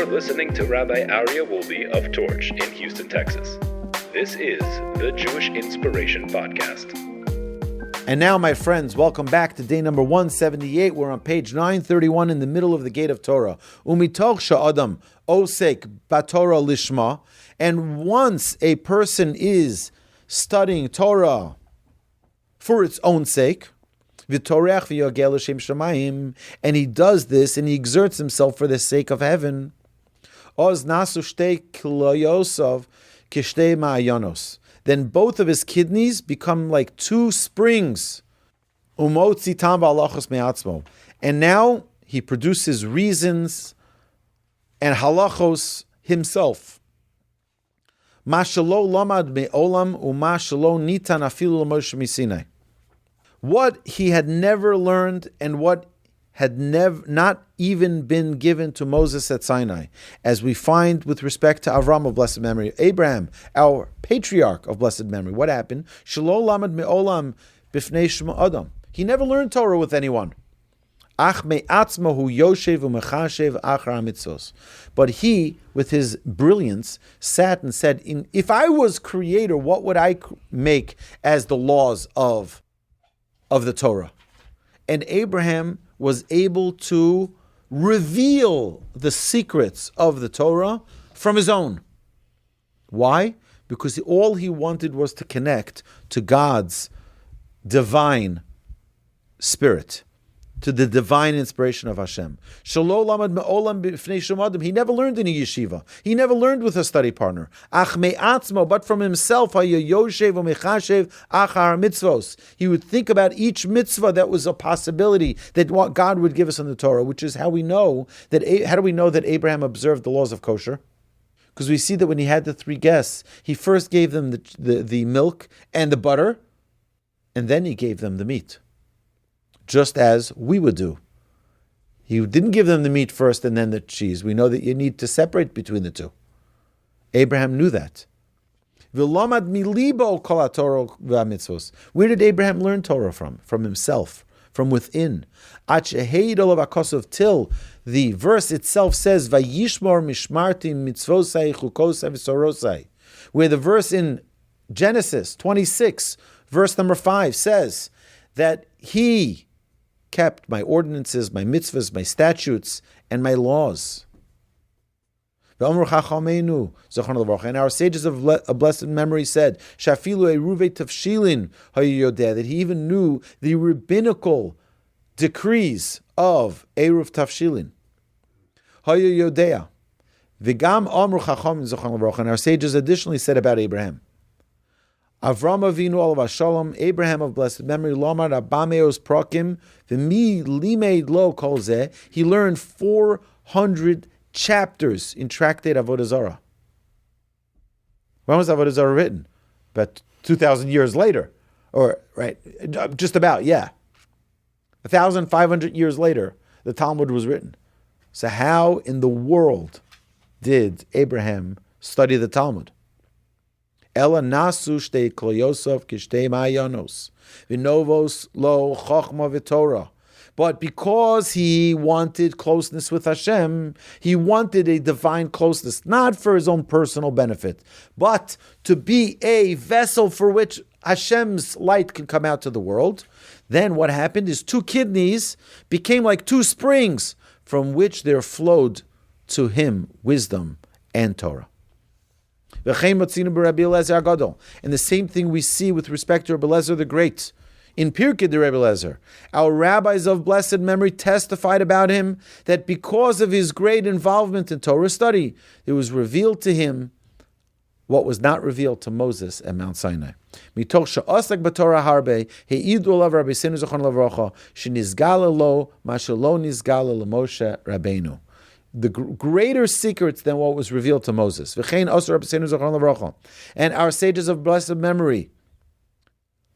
You're listening to Rabbi Aryeh Wolbe of Torch in Houston, Texas. This is the Jewish Inspiration Podcast. And now, my friends, welcome back to day number 178. We're on page 931 in the middle of the Gate of Torah. Umitoch sha'adam osek batorah lishma. And once a person is studying Torah for its own sake, v'torech v'yogel l'shem shamayim, and he does this and he exerts himself for the sake of heaven, oz nasu shtei kloyosov kishtei ma'ayonos. Then both of his kidneys become like two springs. Umotzi tam ba'alachos me'atzmo. And now he produces reasons and halachos himself. Ma shelo lamad me'olam u'ma shelo nitan afilu l'Moshe misinai. What he had never learned and what had not even been given to Moses at Sinai, as we find with respect to Avraham of blessed memory, Abraham, our patriarch of blessed memory. What happened? Shelo lamad me'olam b'fnei shema adam. He never learned Torah with anyone. Ach me'atzmahu yoshev u'mechashev achar mitzvos. But he, with his brilliance, sat and said, if I was creator, what would I make as the laws of the Torah? And Abraham was able to reveal the secrets of the Torah from his own. Why? Because all he wanted was to connect to God's divine spirit, to the divine inspiration of Hashem. Shelo lamad me'olam b'fnei shum adam. He never learned in a yeshiva. He never learned with a study partner. Ach me'atzmo, but from himself, hayoshev u'mechashev achar mitzvos. He would think about each mitzvah that was a possibility that what God would give us in the Torah, which is how we know that. How do we know that Abraham observed the laws of kosher? Because we see that when he had the three guests, he first gave them the milk and the butter, and then he gave them the meat. Just as we would do. He didn't give them the meat first and then the cheese. We know that you need to separate between the two. Abraham knew that. Where did Abraham learn Torah from? From himself, from within. Till the verse itself says, Vayishmor mishmarti mitzvosai chukosai v'sorosai. Where the verse in Genesis 26, verse number 5 says that he kept my ordinances, my mitzvahs, my statutes, and my laws. And our sages of blessed memory said, that he even knew the rabbinical decrees of Eruv Tafshilin. And our sages additionally said about Abraham, Avraham Avinu alav shalom, Abraham of blessed memory, Lomar Abameos Prokim, V'mi limeid lo kol zeh. He learned 400 chapters in Tractate Avodah Zarah. When was Avodah Zarah written? About 2,000 years later, or right, just about, yeah. 1,500 years later, the Talmud was written. So how in the world did Abraham study the Talmud? Ela nasu shtei kloyosov kishtei ma'ayonos v'novos lo chochma v'torah. But because he wanted closeness with Hashem, he wanted a divine closeness, not for his own personal benefit, but to be a vessel for which Hashem's light can come out to the world. Then what happened is two kidneys became like two springs from which there flowed to him wisdom and Torah. And the same thing we see with respect to Rabbi Eliezer the Great. In Pirkei de Rabbi Eliezer, our rabbis of blessed memory testified about him that because of his great involvement in Torah study, it was revealed to him what was not revealed to Moses at Mount Sinai. Mitoch she'osak b'Torah harbe, heidu alav Rabbeinu zochron livrocha, shenizgala lo ma shelo nizgala l'Moshe Rabbeinu. The greater secrets than what was revealed to Moses. And our sages of blessed memory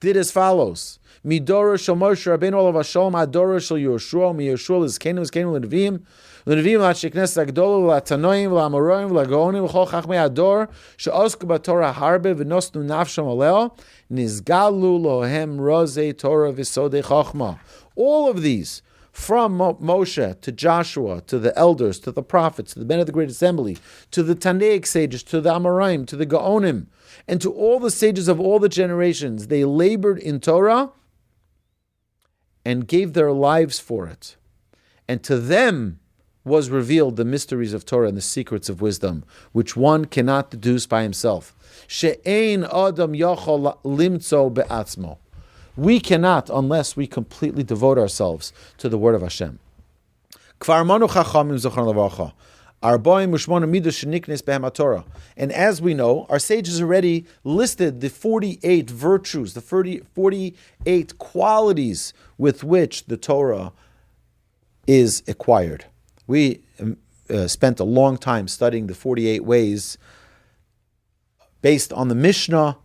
did as follows. Midora shel Moshe Rabbeinu olav hashalom adora shel Yehoshua, miYehoshua l'zkenim l'Nevim l'Sheknes l'Gdolah l'Tanoim l'Amoraim l'Gaonim l'Chol Chachmei Ador she'osku b'Torah harbe v'nosnu nafsham aleo nizgalu lohem rozei Torah v'sodei Chachma. All of these from Moshe to Joshua, to the elders, to the prophets, to the men of the Great Assembly, to the Tanaic sages, to the Amoraim, to the Gaonim, and to all the sages of all the generations. They labored in Torah and gave their lives for it. And to them was revealed the mysteries of Torah and the secrets of wisdom, which one cannot deduce by himself. She'ein adam yachol limtzo be'atzmo. We cannot unless we completely devote ourselves to the word of Hashem. And as we know, our sages already listed the 48 virtues, the 48 qualities with which the Torah is acquired. We spent a long time studying the 48 ways based on the Mishnah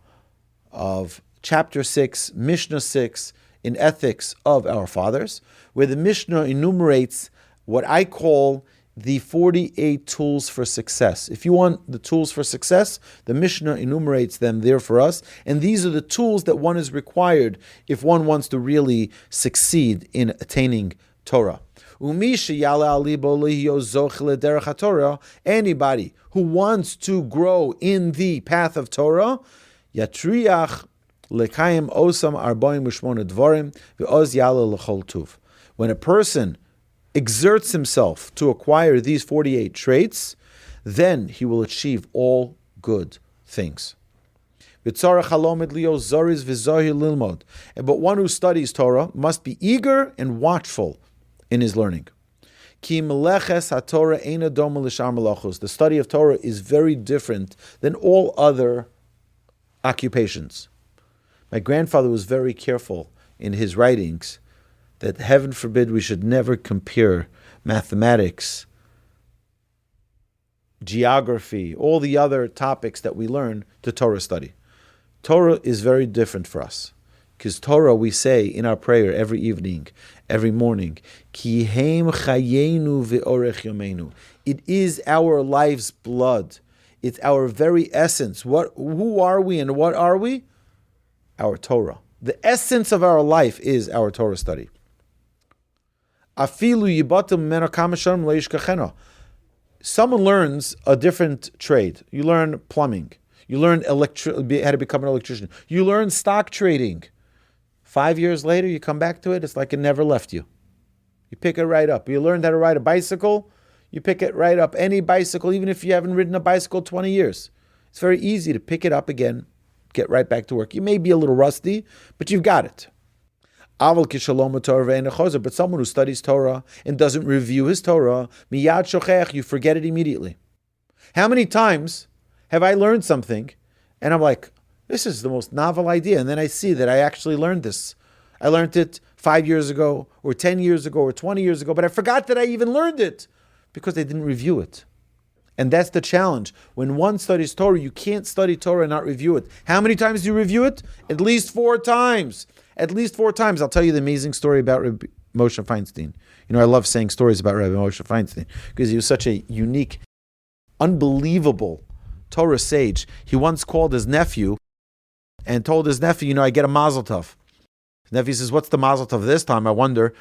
of Chapter 6, Mishnah 6, in Ethics of Our Fathers, where the Mishnah enumerates what I call the 48 tools for success. If you want the tools for success, the Mishnah enumerates them there for us, and these are the tools that one is required if one wants to really succeed in attaining Torah. Anybody who wants to grow in the path of Torah, yatriach lekayim osam arbaim u'shmona dvarim ve'oz yala l'chol tuv. When a person exerts himself to acquire these 48 traits, then he will achieve all good things. But one who studies Torah must be eager and watchful in his learning. The study of Torah is very different than all other occupations. My grandfather was very careful in his writings that, heaven forbid, we should never compare mathematics, geography, all the other topics that we learn to Torah study. Torah is very different for us. Because Torah, we say in our prayer every evening, every morning, Ki heim chayenu ve'orech yomeinu. It is our life's blood. It's our very essence. Who are we and what are we? Our Torah. The essence of our life is our Torah study. Afilu yibatim mimeno kama sharm lo yishkacheno. Someone learns a different trade. You learn plumbing. You learn how to become an electrician. You learn stock trading. 5 years later, you come back to it, it's like it never left you. You pick it right up. You learned how to ride a bicycle, you pick it right up. Any bicycle, even if you haven't ridden a bicycle 20 years. It's very easy to pick it up again, get right back to work. You may be a little rusty, but you've got it. But someone who studies Torah and doesn't review his Torah, miyad shochech, you forget it immediately. How many times have I learned something and I'm like, this is the most novel idea, and then I see that I actually learned this. I learned it 5 years ago, or 10 years ago, or 20 years ago, but I forgot that I even learned it because I didn't review it. And that's the challenge. When one studies Torah, you can't study Torah and not review it. How many times do you review it? At least 4 times. At least 4 times. I'll tell you the amazing story about Rabbi Moshe Feinstein. You know, I love saying stories about Rabbi Moshe Feinstein because he was such a unique, unbelievable Torah sage. He once called his nephew and told his nephew, I get a mazel tov. His nephew says, what's the mazel tov this time? I wonder.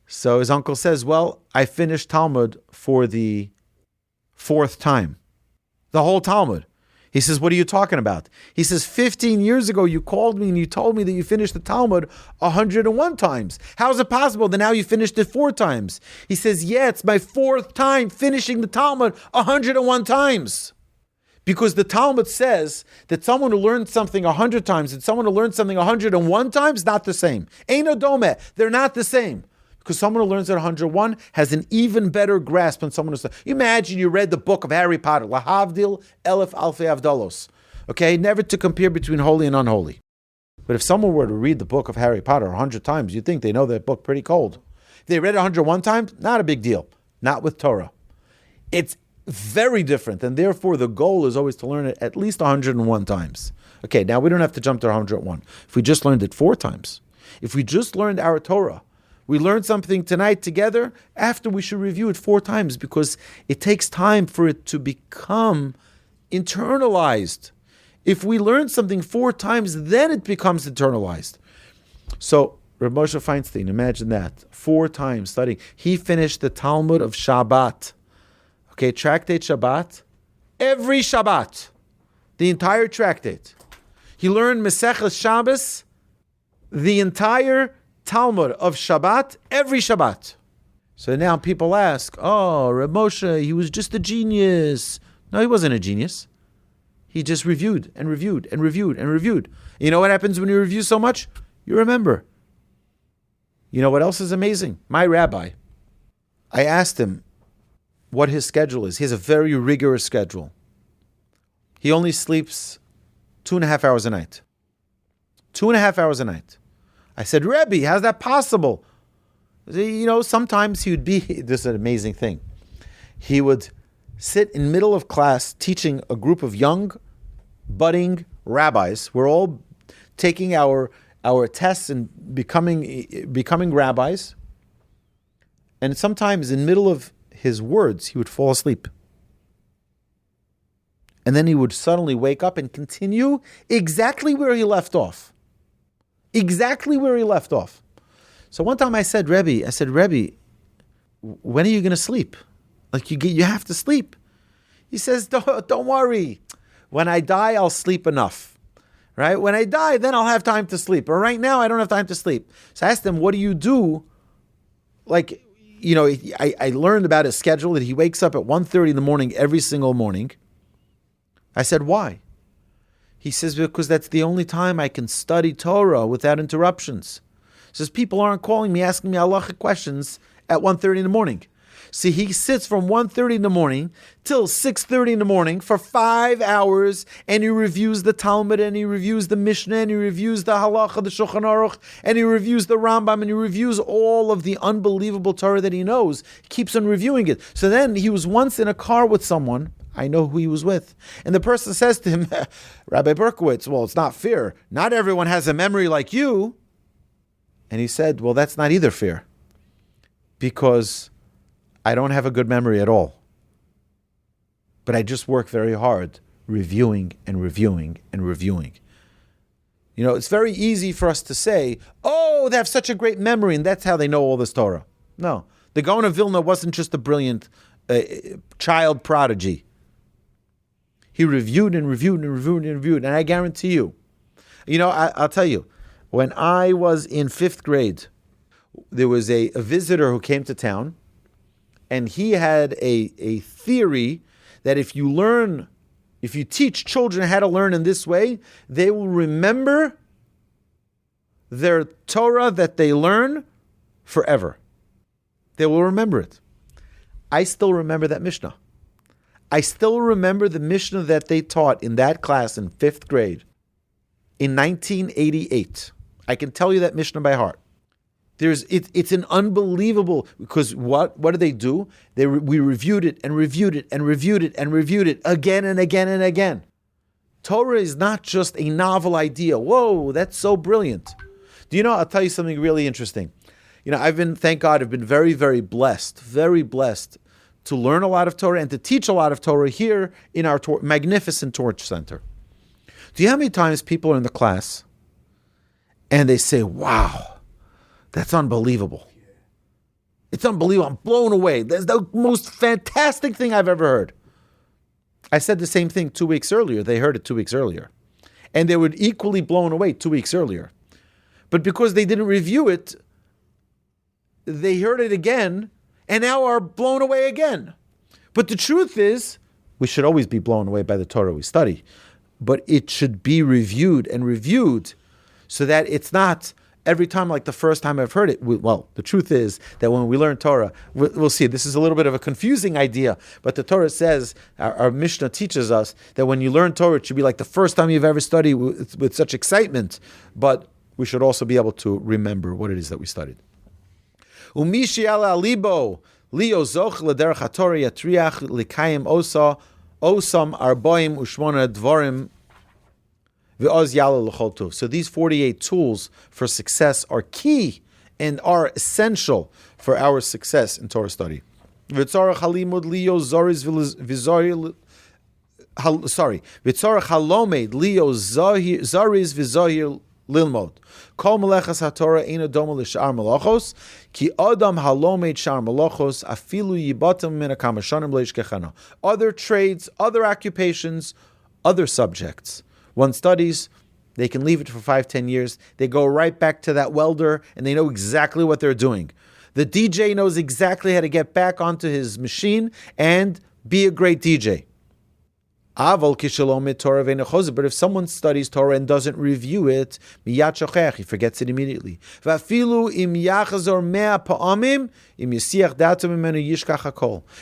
So his uncle says, well, I finished Talmud for the 4th time. The whole Talmud. He says, what are you talking about? He says, 15 years ago, you called me and you told me that you finished the Talmud 101 times. How is it possible that now you finished it 4 times? He says, yeah, it's my 4th time finishing the Talmud 101 times. Because the Talmud says that someone who learned something 100 times and someone who learned something 101 times, not the same. Eino dome. They're not the same. Because someone who learns at 101 has an even better grasp than someone who... Imagine you read the book of Harry Potter. Lahavdil elef alfei avdalos. Okay? Never to compare between holy and unholy. But if someone were to read the book of Harry Potter 100 times, you'd think they know that book pretty cold. If they read it 101 times, not a big deal. Not with Torah. It's very different, and therefore the goal is always to learn it at least 101 times. Okay, now we don't have to jump to 101. If we just learned it 4 times, if we just learned our Torah, we learned something tonight together, after we should review it 4 times because it takes time for it to become internalized. If we learn something 4 times, then it becomes internalized. So Rabbi Moshe Feinstein, imagine that. 4 times studying. He finished the Talmud of Shabbat. Okay, tractate Shabbat. Every Shabbat. The entire tractate. He learned Maseches Shabbos, the entire Talmud of Shabbat, every Shabbat. So now people ask, oh, Rabbi Moshe, he was just a genius. No, he wasn't a genius. He just reviewed and reviewed and reviewed and reviewed. You know what happens when you review so much? You remember. You know what else is amazing? My rabbi, I asked him what his schedule is. He has a very rigorous schedule. He only sleeps 2.5 hours a night. 2.5 hours a night. I said, Rebbe, how's that possible? You know, sometimes he would be, this is an amazing thing. He would sit in middle of class teaching a group of young, budding rabbis. We're all taking our tests and becoming rabbis. And sometimes in the middle of his words, he would fall asleep. And then he would suddenly wake up and continue exactly where he left off. Exactly where he left off. So one time I said, Rebbe, when are you going to sleep? Like you have to sleep. He says, don't worry. When I die, I'll sleep enough. Right? When I die, then I'll have time to sleep. But right now, I don't have time to sleep. So I asked him, what do you do? Like, you know, I learned about his schedule that he wakes up at 1:30 in the morning every single morning. I said, why? He says, because that's the only time I can study Torah without interruptions. He says, people aren't calling me, asking me halachic questions at 1:30 in the morning. See, he sits from 1:30 in the morning till 6:30 in the morning for 5 hours, and he reviews the Talmud, and he reviews the Mishnah, and he reviews the Halacha, the Shulchan Aruch, and he reviews the Rambam, and he reviews all of the unbelievable Torah that he knows. He keeps on reviewing it. So then he was once in a car with someone. I know who he was with. And the person says to him, Rabbi Berkowitz, well, it's not fair. Not everyone has a memory like you. And he said, well, that's not either fair. Because I don't have a good memory at all. But I just work very hard reviewing and reviewing and reviewing. You know, it's very easy for us to say, oh, they have such a great memory and that's how they know all this Torah. No. The Gaon of Vilna wasn't just a brilliant child prodigy. He reviewed and reviewed and reviewed and reviewed. And I guarantee you, you know, I'll tell you, when I was in 5th grade, there was a visitor who came to town, and he had a theory that if you teach children how to learn in this way, they will remember their Torah that they learn forever. They will remember it. I still remember that Mishnah. I still remember the Mishnah that they taught in that class in 5th grade in 1988. I can tell you that Mishnah by heart. It's an unbelievable, because what do they do? We reviewed it and reviewed it and reviewed it and reviewed it again and again and again. Torah is not just a novel idea. Whoa, that's so brilliant. Do you know, I'll tell you something really interesting. You know, thank God, I've been very, very blessed to learn a lot of Torah and to teach a lot of Torah here in our magnificent Torch Center. Do you know how many times people are in the class and they say, wow, that's unbelievable. It's unbelievable. I'm blown away. That's the most fantastic thing I've ever heard. I said the same thing 2 weeks earlier. They heard it 2 weeks earlier. And they were equally blown away 2 weeks earlier. But because they didn't review it, they heard it again and now are blown away again. But the truth is, we should always be blown away by the Torah we study. But it should be reviewed and reviewed so that it's not every time like the first time I've heard it. Well, the truth is that when we learn Torah, we'll see, this is a little bit of a confusing idea, but the Torah says, our Mishnah teaches us that when you learn Torah, it should be like the first time you've ever studied with such excitement, but we should also be able to remember what it is that we studied. Umishi ala alibo lio zoch lederach haTorah yatriach likayim osam arboim ushmona dvorim v'oz yala l'chol tov. So these 48 tools for success are key and are essential for our success in Torah study. V'tzorach halimud lio zoriz v'zori v'tzorach halomed lio zoriz v'zohir lilmod. Kol melechas haTorah eino doma l'shar malachos, ki adam halomed shar malachos afilu yibatim min hakama shanim lo yishkechana. Other trades, other occupations, other subjects. One studies, they can leave it for 5-10 years. They go right back to that welder, and they know exactly what they're doing. The DJ knows exactly how to get back onto his machine and be a great DJ. But if someone studies Torah and doesn't review it, he forgets it immediately.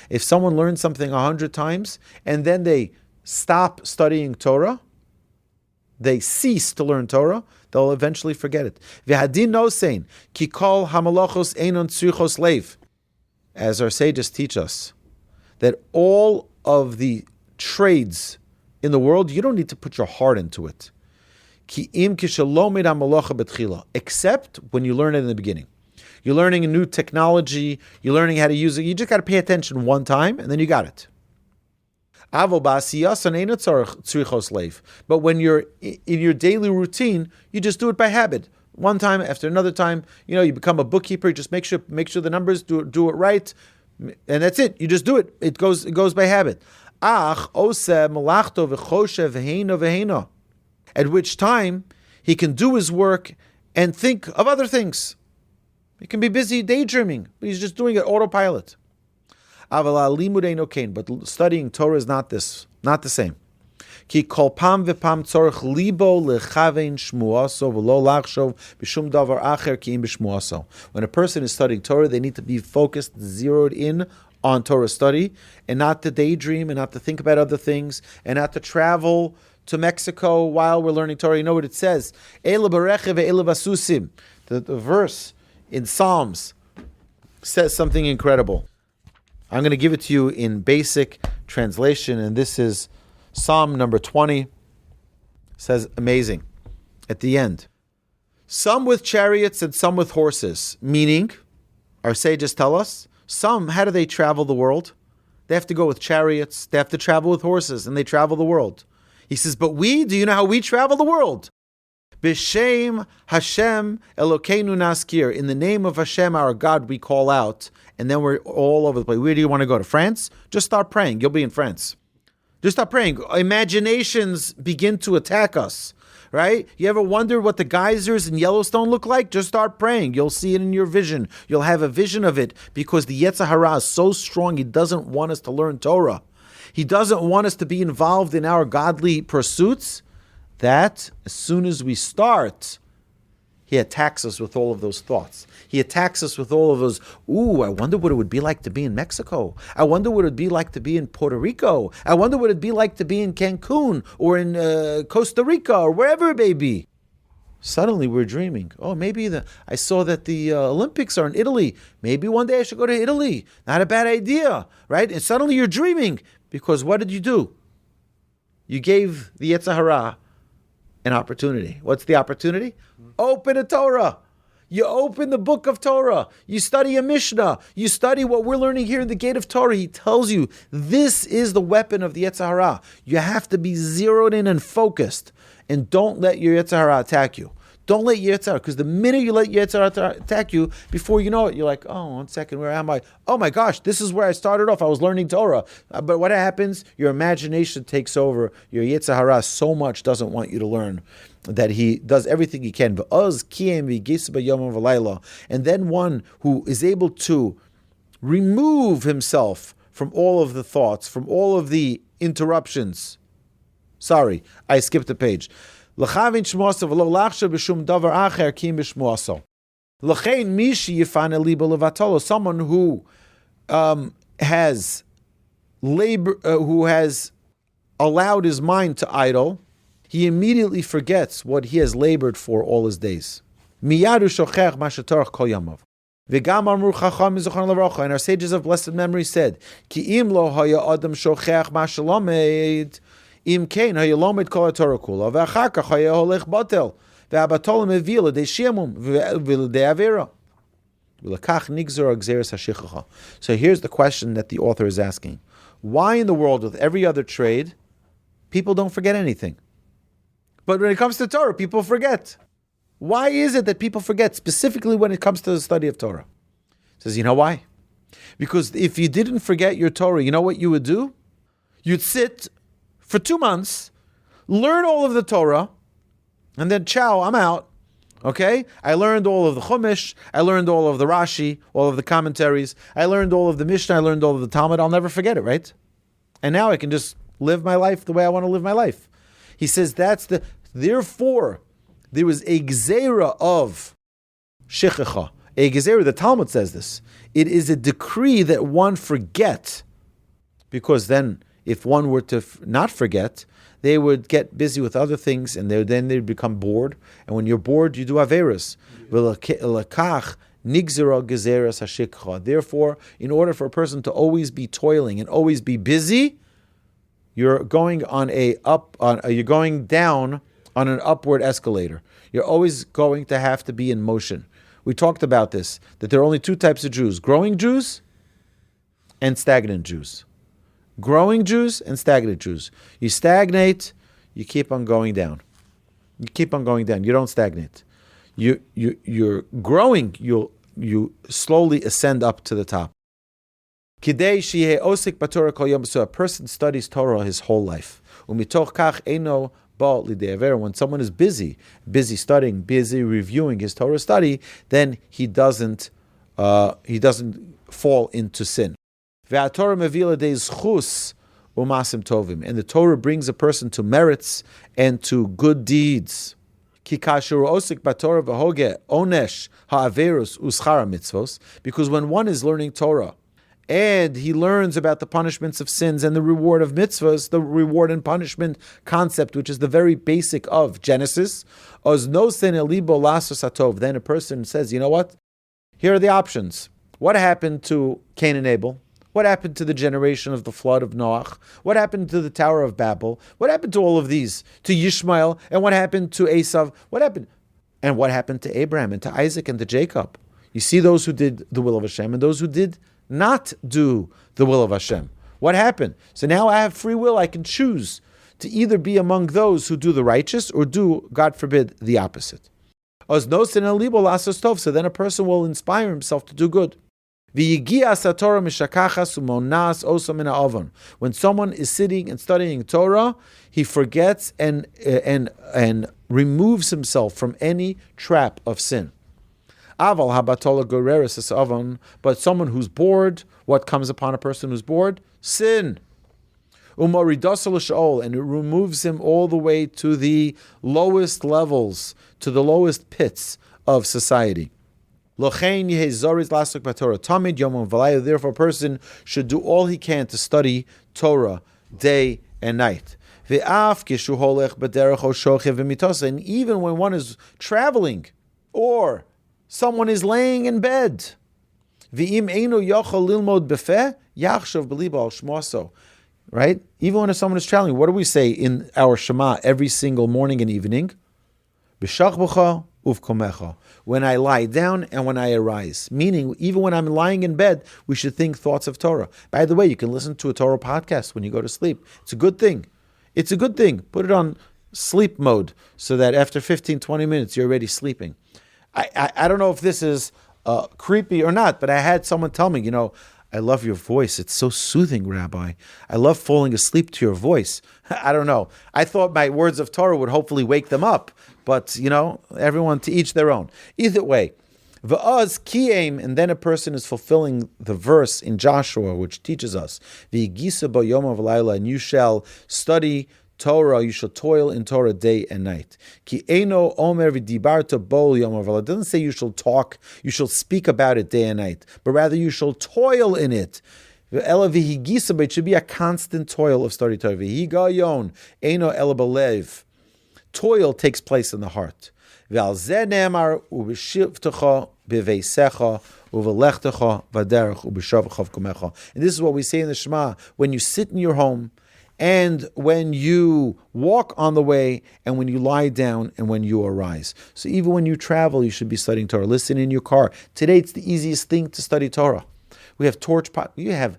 If someone learns something 100 times and then they stop studying Torah, they cease to learn Torah, they'll eventually forget it. As our sages teach us, that all of the trades in the world, you don't need to put your heart into it. Except when you learn it in the beginning. You're learning a new technology, you're learning how to use it, you just got to pay attention one time, and then you got it. But when you're in your daily routine, you just do it by habit. One time after another time, you become a bookkeeper, you just make sure the numbers do it right, and that's it. You just do it. It goes by habit. At which time he can do his work and think of other things. He can be busy daydreaming, but he's just doing it autopilot. But studying Torah is not the same. When a person is studying Torah, they need to be focused, zeroed in on Torah study, and not to daydream, and not to think about other things, and not to travel to Mexico while we're learning Torah. You know what it says? The verse in Psalms says something incredible. I'm going to give it to you in basic translation, and this is Psalm number 20. It says amazing at the end. Some with chariots and some with horses, meaning, our sages tell us, some, how do they travel the world? They have to go with chariots, they have to travel with horses, and they travel the world. He says, but do you know how we travel the world? B'shem Hashem Elokeinu Naskir. In the name of Hashem, our God, we call out, and then we're all over the place. Where do you want to go? To France? Just start praying. You'll be in France. Just start praying. Imaginations begin to attack us, right? You ever wonder what the geysers in Yellowstone look like? Just start praying. You'll see it in your vision. You'll have a vision of it, because the Yetzer Hara is so strong, he doesn't want us to learn Torah. He doesn't want us to be involved in our godly pursuits. That as soon as we start, he attacks us with all of those thoughts. He attacks us with all of those, I wonder what it would be like to be in Mexico. I wonder what it would be like to be in Puerto Rico. I wonder what it would be like to be in Cancun or in Costa Rica or wherever it may be. Suddenly we're dreaming. Maybe I saw that the Olympics are in Italy. Maybe one day I should go to Italy. Not a bad idea, right? And suddenly you're dreaming, because what did you do? You gave the Yetzer Hara an opportunity. What's the opportunity? Open a Torah. You open the book of Torah. You study a Mishnah. You study what we're learning here in the Gate of Torah. He tells you this is the weapon of the Yetzer Hara. You have to be zeroed in and focused. And don't let your Yetzer Hara attack you. Don't let your Yetzer Hara, because the minute you let your Yetzer Hara attack you, before you know it, you're like, 1 second, where am I? Oh my gosh, this is where I started off. I was learning Torah. But what happens? Your imagination takes over. Your Yetzer Hara so much doesn't want you to learn that he does everything he can. And then one who is able to remove himself from all of the thoughts, from all of the interruptions. Sorry, I skipped a page. Someone who has labor, who has allowed his mind to idle, he immediately forgets what he has labored for all his days. And our sages of blessed memory said, Im kein hayalomed kol Torah kula, ve'achar kach hayaholech batel, ve'abatolim evil de'shemum ve'de'avera, ve'lekach nigzor agzeres hashichacha. So here's the question that the author is asking: why in the world, with every other trade, people don't forget anything, but when it comes to Torah, people forget? Why is it that people forget, specifically when it comes to the study of Torah? He says, you know why? Because if you didn't forget your Torah, you know what you would do? You'd sit for 2 months, learn all of the Torah, and then ciao, I'm out. Okay? I learned all of the Chumash, I learned all of the Rashi, all of the commentaries, I learned all of the Mishnah, I learned all of the Talmud, I'll never forget it, right? And now I can just live my life the way I want to live my life. He says therefore, there was a gzeira of shechicha. A gzeira, the Talmud says this. It is a decree that one forget, because then if one were to not forget, they would get busy with other things, and then they'd become bored. And when you're bored, you do averas. Therefore, in order for a person to always be toiling and always be busy, you're going down on an upward escalator. You're always going to have to be in motion. We talked about this, that there are only 2 types of Jews: growing Jews and stagnant Jews. Growing Jews and stagnant Jews. You stagnate, you keep on going down. You keep on going down. You don't stagnate. You're growing, you slowly ascend up to the top. So a person studies Torah his whole life. When someone is busy studying, busy reviewing his Torah study, then he doesn't fall into sin. And the Torah brings a person to merits and to good deeds. Because when one is learning Torah, and he learns about the punishments of sins and the reward of mitzvahs, the reward and punishment concept, which is the very basic of Genesis, then a person says, you know what? Here are the options. What happened to Cain and Abel? What happened to the generation of the flood of Noach? What happened to the Tower of Babel? What happened to all of these? To Yishmael? And what happened to Esav? What happened? And what happened to Abraham and to Isaac and to Jacob? You see those who did the will of Hashem and those who did not do the will of Hashem. What happened? So now I have free will. I can choose to either be among those who do the righteous or do, God forbid, the opposite. So then a person will inspire himself to do good. When someone is sitting and studying Torah, he forgets and removes himself from any trap of sin. But someone who's bored, what comes upon a person who's bored? Sin. And it removes him all the way to the lowest levels, to the lowest pits of society. Therefore, a person should do all he can to study Torah day and night. And even when one is traveling or someone is laying in bed, right? Even when someone is traveling, what do we say in our Shema every single morning and evening? When I lie down and when I arise. Meaning, even when I'm lying in bed, we should think thoughts of Torah. By the way, you can listen to a Torah podcast when you go to sleep. It's a good thing. It's a good thing. Put it on sleep mode so that after 15, 20 minutes, you're already sleeping. I don't know if this is creepy or not, but I had someone tell me, I love your voice. It's so soothing, Rabbi. I love falling asleep to your voice. I don't know. I thought my words of Torah would hopefully wake them up. But, everyone to each their own. Either way, v'az kiyem, and then a person is fulfilling the verse in Joshua, which teaches us, v'yigisa bo yom v'layla, and you shall study Torah, you shall toil in Torah day and night. Ki eno omer v'dibarta bo yom v'layla. It doesn't say you shall talk, you shall speak about it day and night, but rather you shall toil in it. Ela v'higisa, but it should be a constant toil of study Torah. V'higayon eno ela belev. Toil takes place in the heart. And this is what we say in the Shema, when you sit in your home, and when you walk on the way, and when you lie down, and when you arise. So even when you travel, you should be studying Torah. Listen in your car. Today, it's the easiest thing to study Torah. We have you have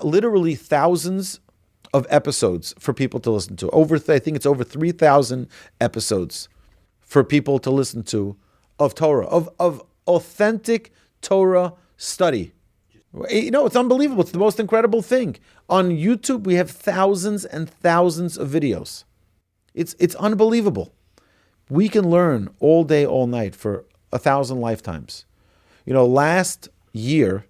literally thousands of episodes for people to listen to. I think it's over 3,000 episodes for people to listen to of Torah, of authentic Torah study. It's unbelievable. It's the most incredible thing. On YouTube, we have thousands and thousands of videos. It's unbelievable. We can learn all day, all night for 1,000 lifetimes. Last year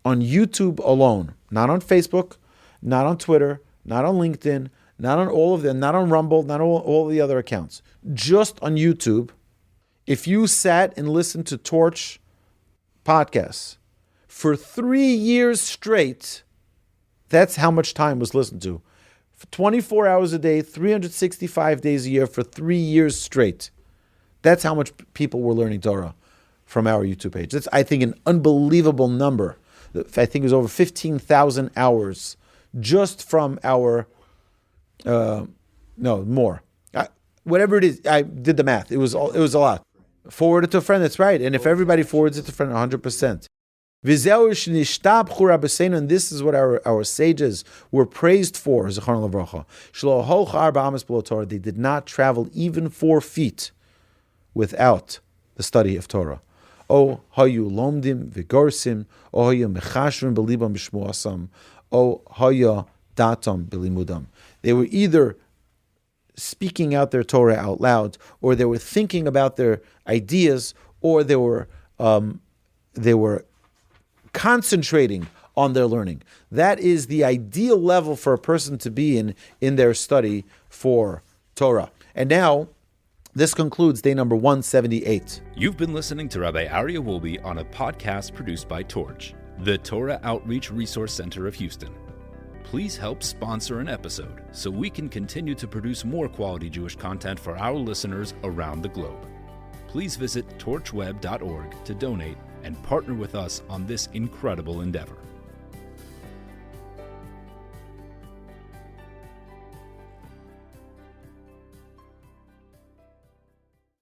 on YouTube alone, not on Facebook, not on Twitter, not on LinkedIn, not on all of them, not on Rumble, not all the other accounts, just on YouTube, if you sat and listened to Torch podcasts for 3 years straight, that's how much time was listened to. For 24 hours a day, 365 days a year for 3 years straight. That's how much people were learning Torah from our YouTube page. That's, I think, an unbelievable number. I think it was over 15,000 hours just from our, more. Whatever it is, I did the math. It was a lot. Forward it to a friend, that's right. And if everybody forwards it to a friend, 100%. And this is what our sages were praised for. They did not travel even 4 feet without the study of Torah. O hayu lomdim vigorsim, o hayu mechashrim belibam b'shmuasam, o haya datam belimudam. They were either speaking out their Torah out loud, or they were thinking about their ideas, or they were concentrating on their learning. That is the ideal level for a person to be in their study for Torah. And now, this concludes day number 178. You've been listening to Rabbi Aryeh Wolbe on a podcast produced by Torch, the Torah Outreach Resource Center of Houston. Please help sponsor an episode so we can continue to produce more quality Jewish content for our listeners around the globe. Please visit torchweb.org to donate and partner with us on this incredible endeavor.